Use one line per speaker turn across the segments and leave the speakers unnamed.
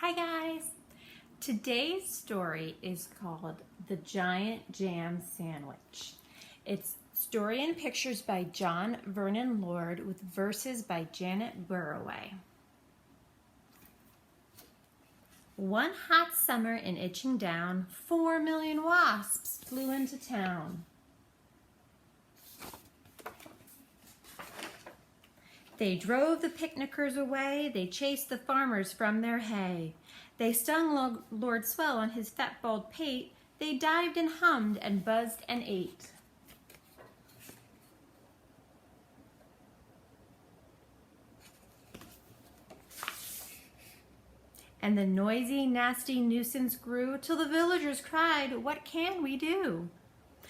Hi guys! Today's story is called The Giant Jam Sandwich. It's story and pictures by John Vernon Lord with verses by Janet Burroway. One hot summer in Itching Down, 4 million wasps flew into town. They drove the picnickers away, they chased the farmers from their hay. They stung Lord Swell on his fat bald pate, they dived and hummed and buzzed and ate. And the noisy, nasty nuisance grew till the villagers cried, "What can we do?"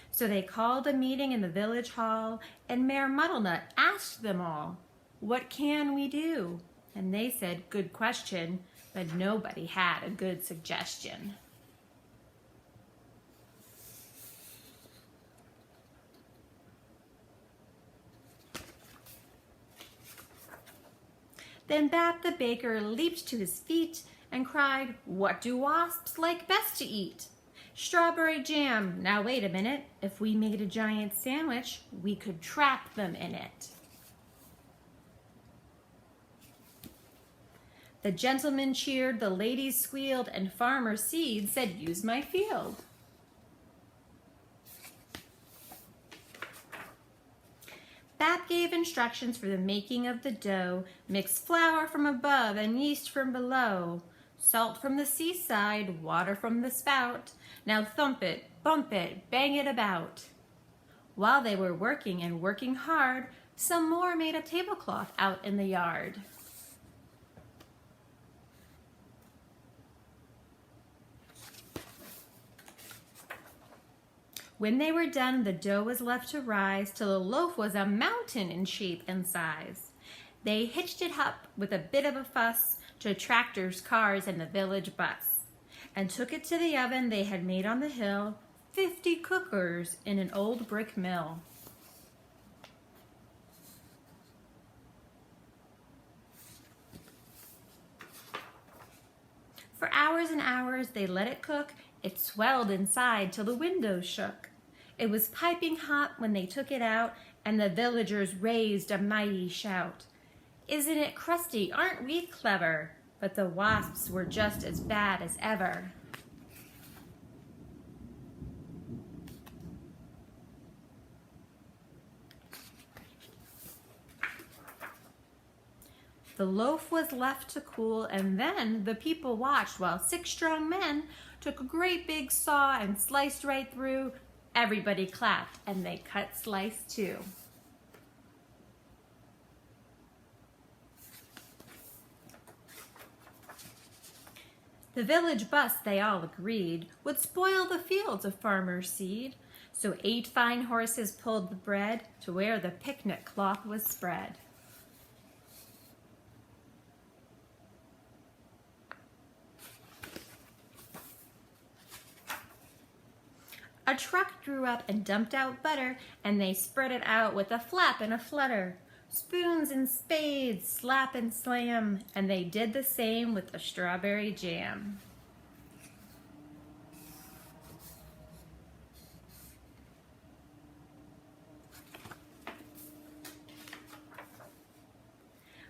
So they called a meeting in the village hall, and Mayor Muddlenut asked them all, "What can we do?" And they said, "Good question," but nobody had a good suggestion. Then Bap the baker leaped to his feet and cried, "What do wasps like best to eat?" "Strawberry jam. Now wait a minute. If we made a giant sandwich, we could trap them in it." The gentlemen cheered, the ladies squealed, and Farmer Seed said, "Use my field." Bap gave instructions for the making of the dough. Mix flour from above and yeast from below. Salt from the seaside, water from the spout. Now thump it, bump it, bang it about. While they were working and working hard, some more made a tablecloth out in the yard. When they were done, the dough was left to rise till the loaf was a mountain in shape and size. They hitched it up with a bit of a fuss to tractors, cars, and the village bus, and took it to the oven they had made on the hill, 50 cookers in an old brick mill. For hours and hours they let it cook. It swelled inside till the windows shook. It was piping hot when they took it out, and the villagers raised a mighty shout. "Isn't it crusty? Aren't we clever?" But the wasps were just as bad as ever. The loaf was left to cool, and then the people watched while 6 strong men took a great big saw and sliced right through. Everybody clapped, and they cut slice too. The village bus, they all agreed, would spoil the fields of Farmer Seed. So 8 fine horses pulled the bread to where the picnic cloth was spread. A truck drew up and dumped out butter, and they spread it out with a flap and a flutter. Spoons and spades, slap and slam, and they did the same with the strawberry jam.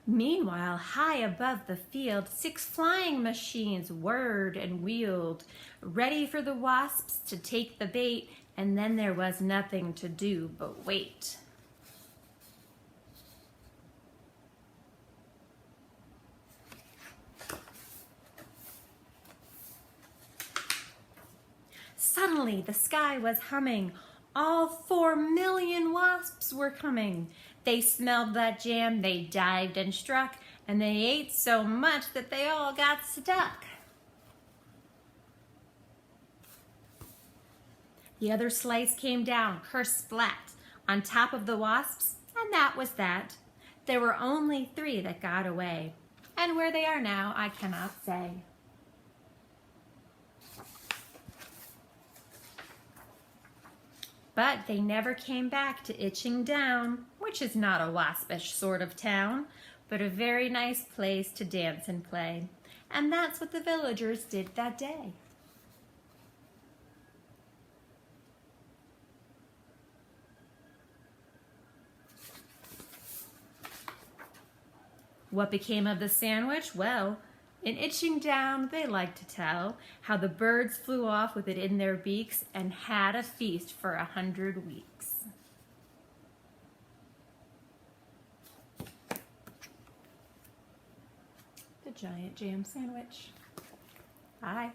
Meanwhile, high above the field, 6 flying machines whirred and wheeled, ready for the wasps to take the bait, and then there was nothing to do but wait. Suddenly, the sky was humming. All 4 million wasps were coming. They smelled that jam, they dived and struck, and they ate so much that they all got stuck. The other slice came down, kersplat, on top of the wasps, and that was that. There were only 3 that got away, and where they are now, I cannot say. But they never came back to Itching Down, which is not a waspish sort of town, but a very nice place to dance and play. And that's what the villagers did that day. What became of the sandwich? Well, in Itching Down, they like to tell how the birds flew off with it in their beaks and had a feast for 100 weeks. The giant jam sandwich. Bye.